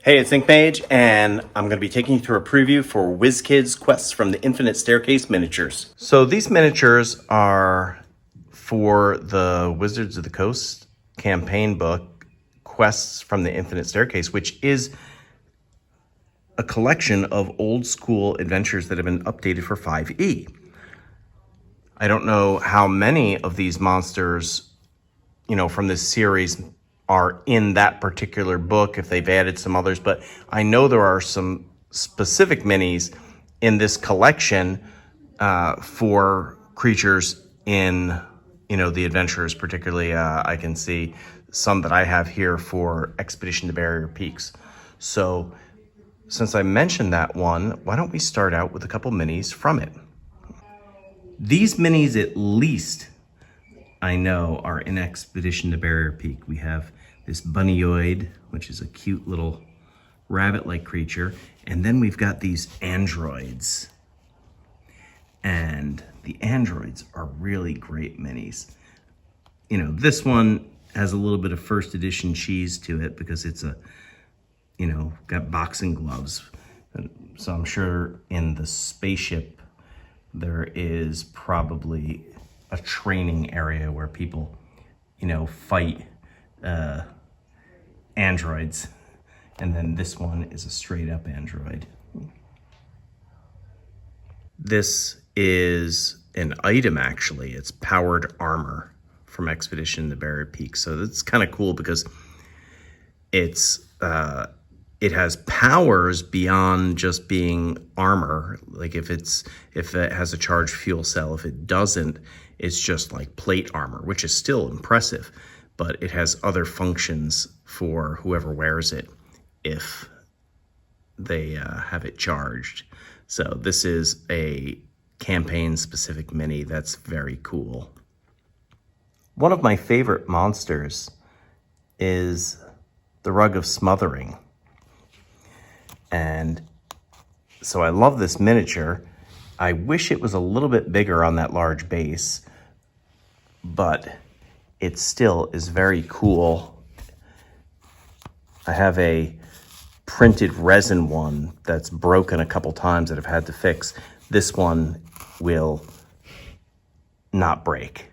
Hey, it's InkdMage, and I'm going to be taking you through a preview for WizKids Quests from the Infinite Staircase miniatures. So these miniatures are for the Wizards of the Coast campaign book, Quests from the Infinite Staircase, which is a collection of old school adventures that have been updated for 5e. I don't know how many of these monsters, from this series are in that particular book, if they've added some others, but I know there are some specific minis in this collection for creatures in, the adventures, particularly I can see some that I have here for Expedition to Barrier Peaks. So since I mentioned that one, why don't we start out with a couple minis from it? These minis, at least I know, are in Expedition to Barrier Peak. We have this Bunny-oid, which is a cute little rabbit-like creature. And then we've got these androids. And the androids are really great minis. This one has a little bit of first edition cheese to it because it's got boxing gloves. So I'm sure in the spaceship there is probably a training area where people, fight androids. And then this one is a straight up android. This is an item, actually. It's powered armor from Expedition to Barrier Peak. So that's kind of cool because it's it has powers beyond just being armor. Like if it has a charged fuel cell, if it doesn't, it's just like plate armor, which is still impressive, but it has other functions for whoever wears it if they have it charged. So this is a campaign-specific mini that's very cool. One of my favorite monsters is the Rug of Smothering. And so I love this miniature. I wish it was a little bit bigger on that large base, but it still is very cool. I have a printed resin one that's broken a couple times that I've had to fix. This one will not break.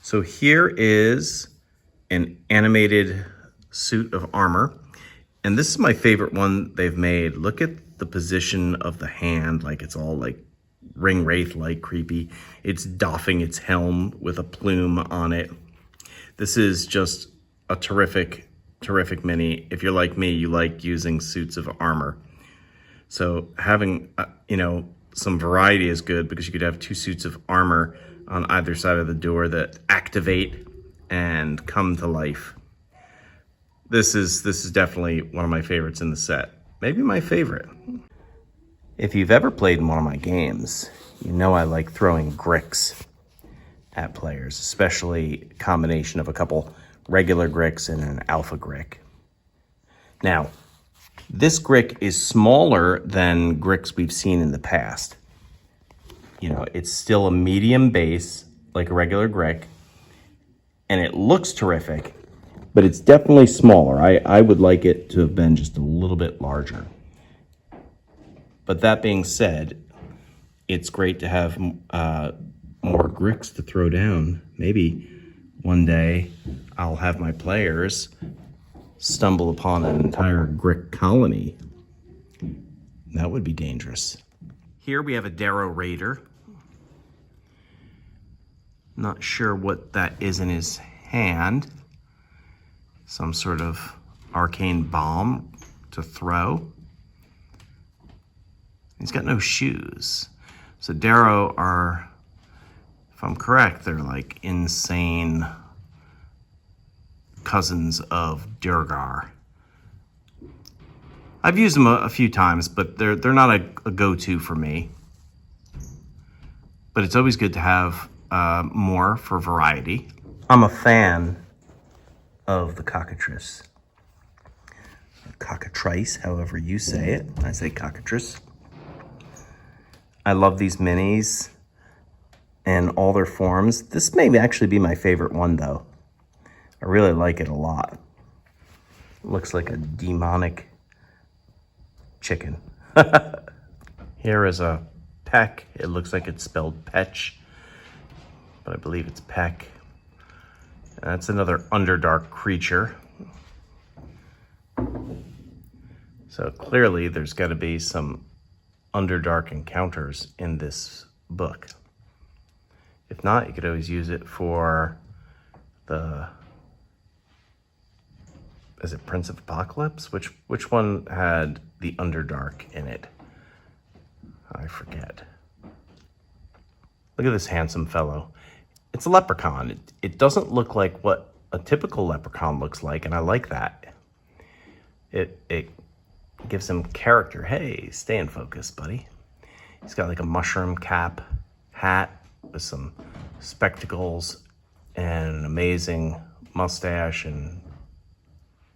So here is an animated suit of armor. And this is my favorite one they've made. Look at the position of the hand, like it's all like ring wraith-like creepy. It's doffing its helm with a plume on it. This is just a terrific mini. If you're like me, you like using suits of armor. So having, some variety is good because you could have two suits of armor on either side of the door that activate and come to life. This is definitely one of my favorites in the set. Maybe my favorite. If you've ever played in one of my games, you know I like throwing Gricks at players, especially a combination of a couple regular Gricks and an alpha Grick. Now, this Grick is smaller than Gricks we've seen in the past. It's still a medium base, like a regular Grick, and it looks terrific, but it's definitely smaller. I would like it to have been just a little bit larger. But that being said, it's great to have more Gricks to throw down. Maybe one day I'll have my players stumble upon an entire Grick colony. That would be dangerous. Here we have a Darrow Raider. Not sure what that is in his hand. Some sort of arcane bomb to throw. He's got no shoes. So Darrow are, if I'm correct, they're like insane cousins of Durgar. I've used them a few times, but they're not a go-to for me. But it's always good to have more for variety. I'm a fan of the Cockatrice. Cockatrice, however you say it. I say Cockatrice. I love these minis and all their forms. This may actually be my favorite one, though. I really like it a lot. It looks like a demonic chicken. Here is a peck. It looks like it's spelled Petch, but I believe it's peck. And that's another Underdark creature. So clearly there's got to be some Underdark encounters in this book. If not, you could always use it for the, is it Prince of Apocalypse? Which one had the Underdark in it? I forget. Look at this handsome fellow. It's a leprechaun. It doesn't look like what a typical leprechaun looks like, and I like that. It gives him character. Hey, stay in focus, buddy. He's got like a mushroom cap hat with some spectacles and an amazing mustache and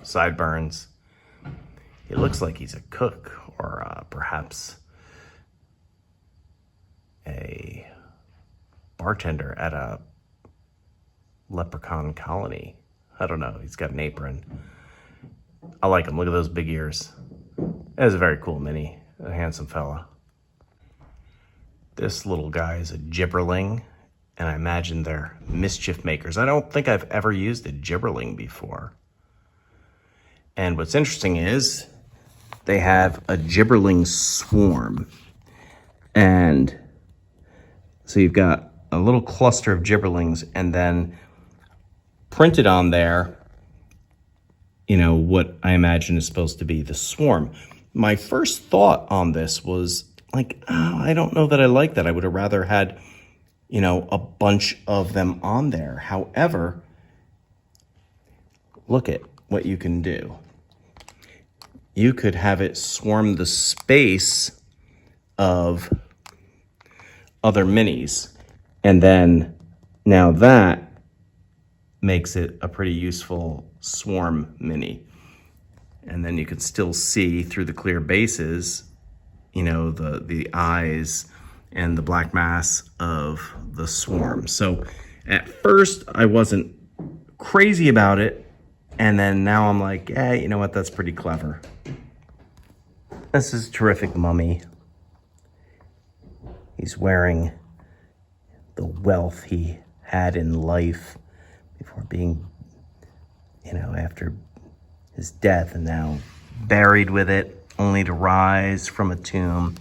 sideburns. He looks like he's a cook or perhaps a bartender at a leprechaun colony. I don't know. He's got an apron. I like him. Look at those big ears. That is a very cool mini. A handsome fella. This little guy is a Gibberling, and I imagine they're mischief makers. I don't think I've ever used a Gibberling before. And what's interesting is they have a Gibberling Swarm. And so you've got a little cluster of Gibberlings, and then printed on there, you know, what I imagine is supposed to be the swarm. My first thought on this was like, oh, I don't know that I like that. I would have rather had, you know, a bunch of them on there. However, look at what you can do. You could have it swarm the space of other minis. And then now that makes it a pretty useful swarm mini. And then you can still see through the clear bases, you know, the eyes and the black mass of the swarm. So at first I wasn't crazy about it. And then now I'm like, yeah, you know what? That's pretty clever. This is a terrific mummy. He's wearing the wealth he had in life before being, you know, after his death, and now buried with it, only to rise from a tomb.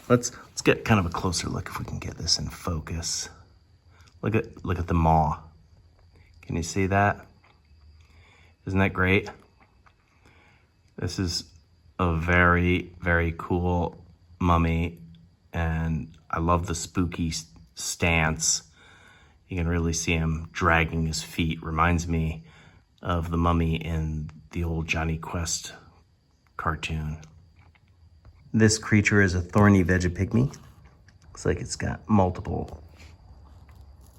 Let's get kind of a closer look if we can get this in focus. Look at the maw. Can you see that? Isn't that great? This is a very, very cool mummy, and I love the spooky stance. You can really see him dragging his feet. Reminds me of the mummy in the old Johnny Quest cartoon. This creature is a thorny Vegapygmy. Looks like it's got multiple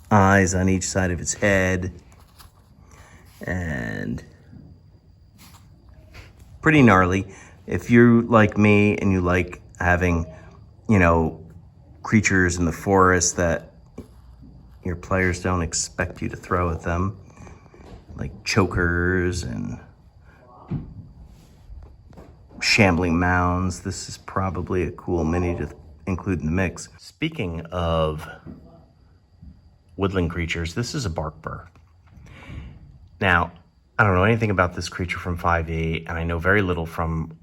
eyes on each side of its head. And pretty gnarly. If you're like me and you like having, you know, creatures in the forest that your players don't expect you to throw at them, like chokers and shambling mounds, this is probably a cool mini to include in the mix. Speaking of woodland creatures, this is a Barkbar. Now, I don't know anything about this creature from 5e, and I know very little from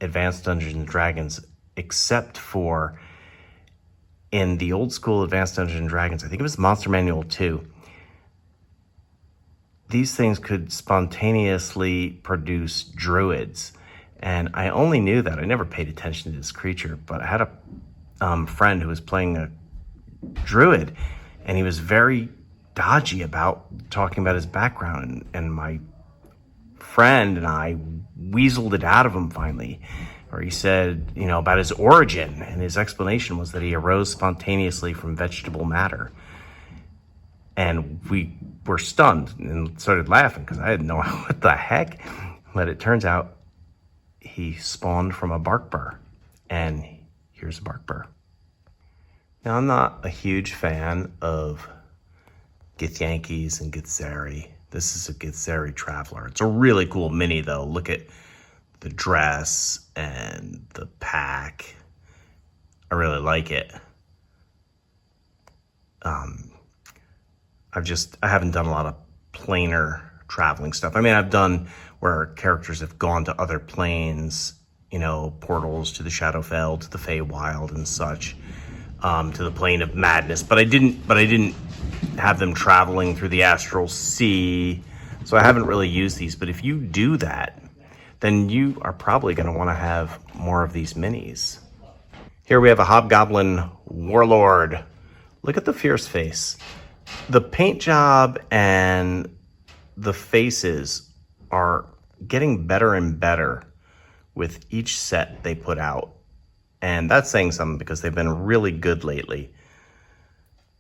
Advanced Dungeons & Dragons, except for in the old school Advanced Dungeons & Dragons, I think it was Monster Manual 2, these things could spontaneously produce druids. And I only knew that. I never paid attention to this creature, but I had a friend who was playing a druid, and he was very dodgy about talking about his background. And my friend and I weaseled it out of him finally. Or he said, you know, about his origin. And his explanation was that he arose spontaneously from vegetable matter. And we were stunned and started laughing because I didn't know what the heck. But it turns out he spawned from a Barkbar. And here's a Barkbar. Now, I'm not a huge fan of Githyanki's and Gieri. This is a Gieri Traveler. It's a really cool mini, though. Look at the dress and the pack. I really like it. I haven't done a lot of planar traveling stuff. I mean, I've done where characters have gone to other planes, you know, portals to the Shadowfell, to the Feywild and such, to the plane of madness. But I didn't have them traveling through the astral sea. So I haven't really used these. But if you do that, then you are probably going to want to have more of these minis. Here we have a Hobgoblin Warlord. Look at the fierce face. The paint job and the faces are getting better and better with each set they put out. And that's saying something because they've been really good lately.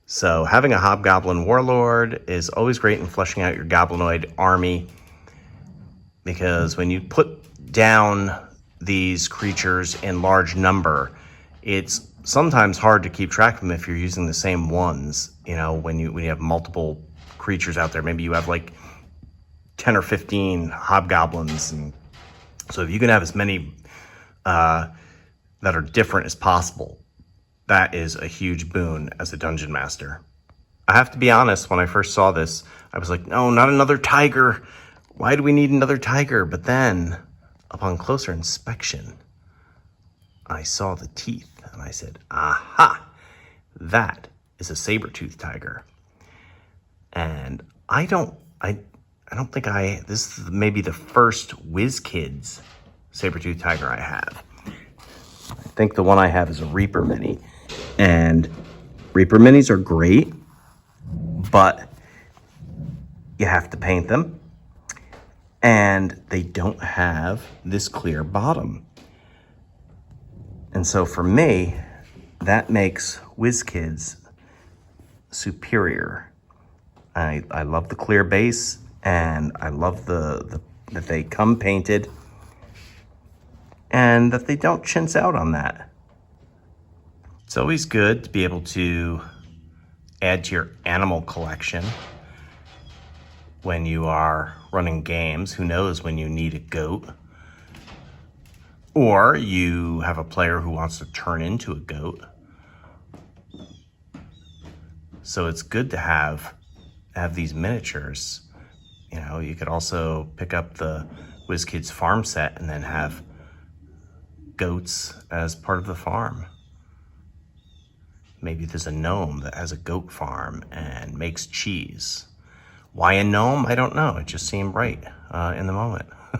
So having a Hobgoblin Warlord is always great in fleshing out your Goblinoid army, because when you put down these creatures in large number, it's sometimes hard to keep track of them if you're using the same ones. You know, when you have multiple creatures out there, maybe you have like 10 or 15 hobgoblins, and so if you can have as many that are different as possible, that is a huge boon as a dungeon master. I have to be honest, when I first saw this, I was like, no, not another tiger. Why do we need another tiger? But then, upon closer inspection, I saw the teeth and I said, aha, that is a Sabertooth Tiger. And this is maybe the first WizKids Sabertooth Tiger I have. I think the one I have is a Reaper Mini. And Reaper Minis are great, but you have to paint them. And they don't have this clear bottom. And so for me, that makes WizKids superior. I love the clear base, and I love that they come painted and that they don't chintz out on that. It's always good to be able to add to your animal collection when you are running games. Who knows when you need a goat, or you have a player who wants to turn into a goat. So it's good to have these miniatures. You know, you could also pick up the WizKids farm set and then have goats as part of the farm. Maybe there's a gnome that has a goat farm and makes cheese. Why a gnome? I don't know. It just seemed right in the moment. I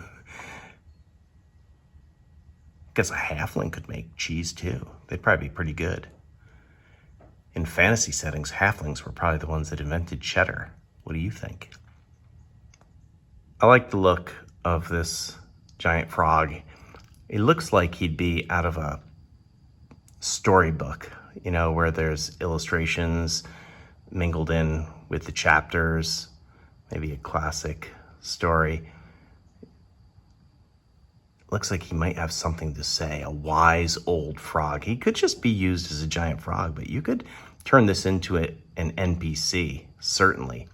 guess a halfling could make cheese too. They'd probably be pretty good. In fantasy settings, halflings were probably the ones that invented cheddar. What do you think? I like the look of this giant frog. It looks like he'd be out of a storybook, you know, where there's illustrations mingled in with the chapters, maybe a classic story. Looks like he might have something to say, a wise old frog. He could just be used as a giant frog, but you could turn this into an NPC, certainly.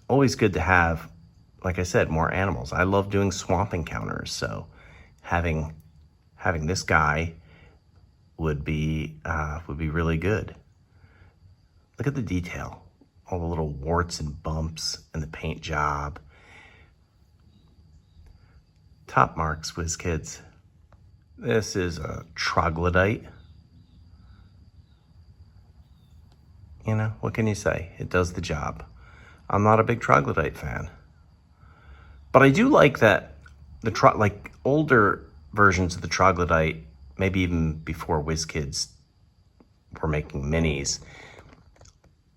Always good to have, like I said, more animals. I love doing swamp encounters, so having this guy would be really good. Look at the detail, all the little warts and bumps and the paint job. Top marks, WizKids. This is a troglodyte. You know, what can you say? It does the job. I'm not a big troglodyte fan, but I do like that like older versions of the troglodyte, maybe even before WizKids were making minis,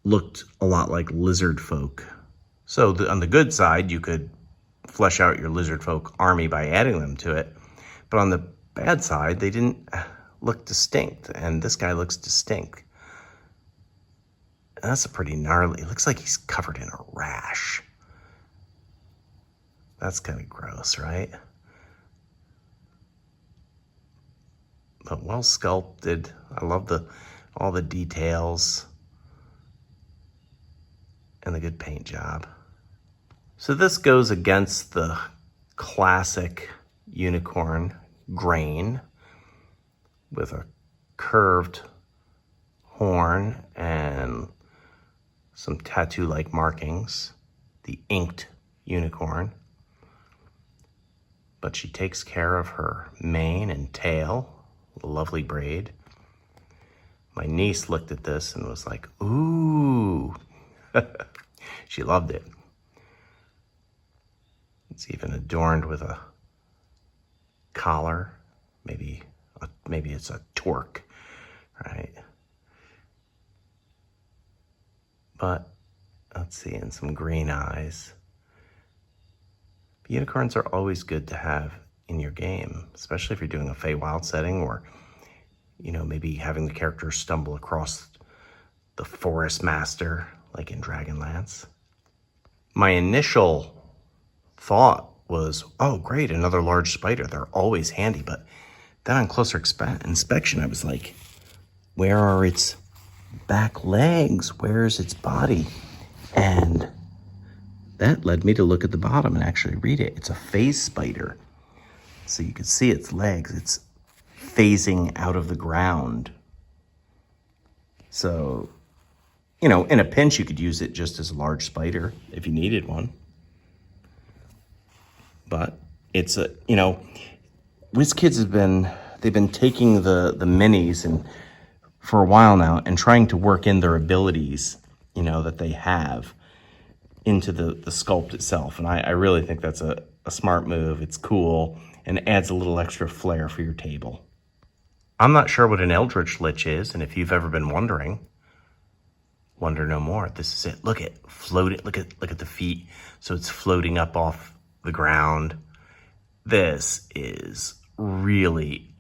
looked a lot like lizard folk. So on the good side, you could flesh out your lizard folk army by adding them to it, but on the bad side, they didn't look distinct, and this guy looks distinct. And that's a pretty gnarly. It looks like he's covered in a rash. That's kind of gross, right? But well sculpted. I love all the details and the good paint job. So this goes against the classic unicorn grain with a curved horn and some tattoo-like markings, the inked unicorn. But she takes care of her mane and tail, a lovely braid. My niece looked at this and was like, ooh. She loved it. It's even adorned with a collar. Maybe it's a torque, right? But let's see, and some green eyes. Unicorns are always good to have in your game, especially if you're doing a Feywild setting, or, you know, maybe having the character stumble across the Forest Master, like in Dragonlance. My initial thought was, oh great, another large spider. They're always handy. But then on closer inspection, I was like, where are its back legs? Where's its body? And that led me to look at the bottom and actually read it. It's a phase spider. So you can see its legs. It's phasing out of the ground. So, you know, in a pinch, you could use it just as a large spider if you needed one. But it's a, you know, WizKids they've been taking the minis and for a while now and trying to work in their abilities, you know, that they have into the sculpt itself. And I really think that's a smart move. It's cool and adds a little extra flair for your table. I'm not sure what an Eldritch Lich is, and if you've ever been wondering, wonder no more. This is it. Look at float it. Look at the feet. So it's floating up off the ground. This is really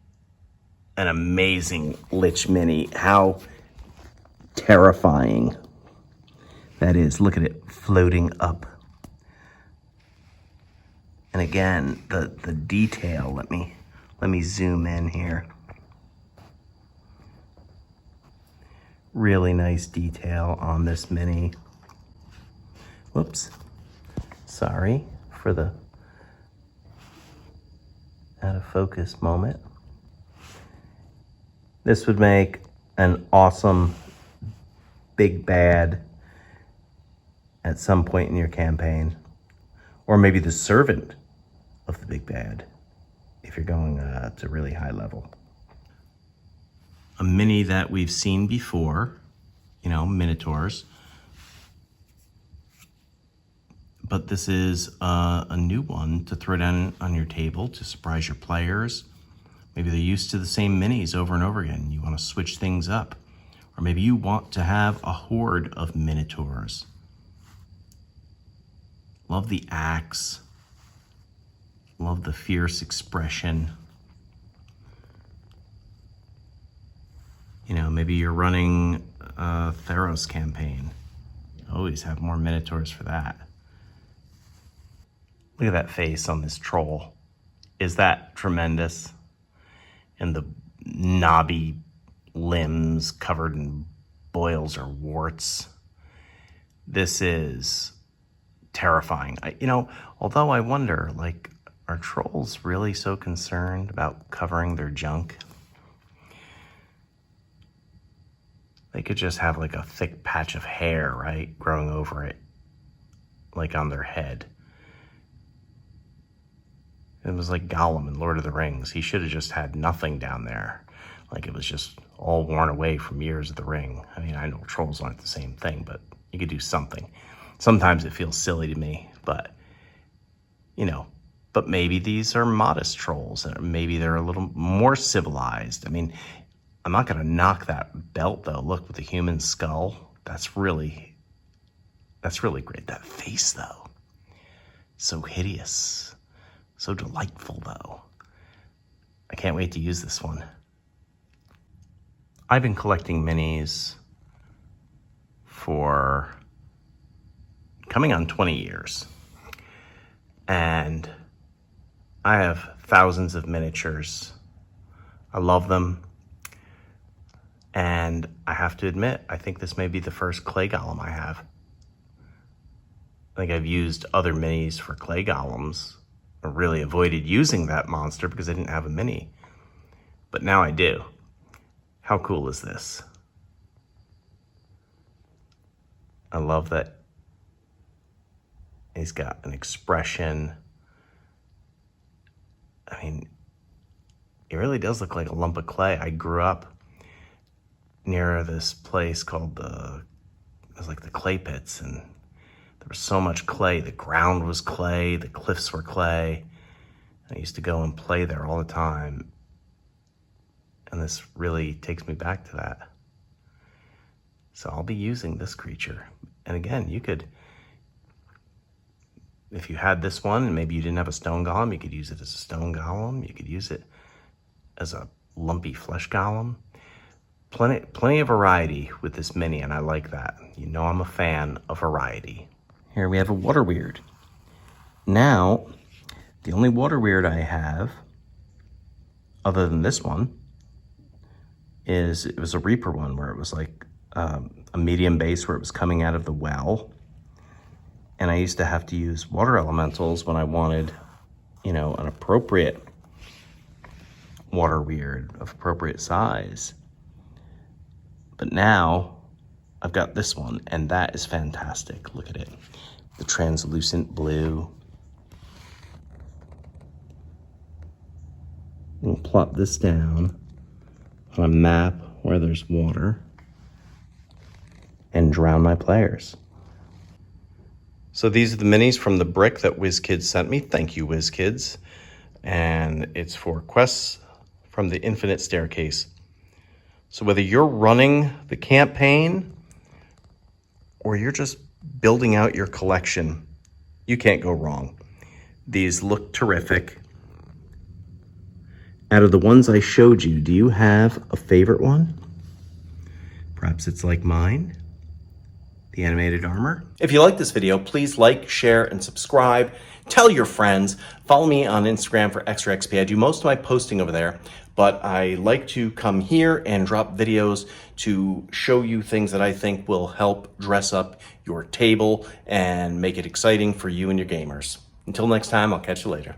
an amazing Lich Mini. How terrifying that is. Look at it floating up. And again, the detail, let me zoom in here. Really nice detail on this mini. Whoops. Sorry for the out of focus moment. This would make an awesome big bad at some point in your campaign. Or maybe the servant of the big bad if you're going to really high level. A mini that we've seen before, you know, Minotaurs. But this is a new one to throw down on your table to surprise your players. Maybe they're used to the same minis over and over again. You want to switch things up. Or maybe you want to have a horde of Minotaurs. Love the axe. Love the fierce expression. You know, maybe you're running a Theros campaign. You always have more Minotaurs for that. Look at that face on this troll. Is that tremendous? And the knobby limbs covered in boils or warts. This is terrifying. You know, although I wonder, like, are trolls really so concerned about covering their junk? They could just have like a thick patch of hair, right, growing over it, like on their head. It was like Golem in Lord of the Rings. He should have just had nothing down there. Like it was just all worn away from years of the ring. I mean, I know trolls aren't the same thing, but you could do something. Sometimes it feels silly to me, but, you know, but maybe these are modest trolls. Maybe they're a little more civilized. I mean, I'm not going to knock that belt, though. Look, with the human skull. That's really great. That face, though. So hideous. So delightful, though. I can't wait to use this one. I've been collecting minis for coming on 20 years. And I have thousands of miniatures. I love them. And I have to admit, I think this may be the first clay golem I have. I think I've used other minis for clay golems really avoided using that monster because I didn't have a mini. But now I do. How cool is this? I love that he's got an expression. I mean, it really does look like a lump of clay. I grew up near this place called it was like the clay pits, and there was so much clay. The ground was clay, the cliffs were clay. I used to go and play there all the time. And this really takes me back to that. So I'll be using this creature. And again, you could, if you had this one and maybe you didn't have a stone golem, you could use it as a stone golem. You could use it as a lumpy flesh golem. Plenty of variety with this mini, and I like that. You know I'm a fan of variety. Here we have a water weird. Now, the only water weird I have, other than this one, is it was a Reaper one where it was like a medium base where it was coming out of the well. And I used to have to use water elementals when I wanted, you know, an appropriate water weird of appropriate size. But now I've got this one, and that is fantastic. Look at it. The translucent blue. We'll plop this down on a map where there's water and drown my players. So these are the minis from the brick that WizKids sent me. Thank you, WizKids. And it's for quests from the Infinite Staircase. So whether you're running the campaign or you're just building out your collection, you can't go wrong. These look terrific. Out of the ones I showed you, do you have a favorite one? Perhaps it's like mine, the animated armor. If you like this video, please like, share, and subscribe. Tell your friends. Follow me on Instagram for extra XP. I do most of my posting over there, but I like to come here and drop videos to show you things that I think will help dress up your table and make it exciting for you and your gamers. Until next time, I'll catch you later.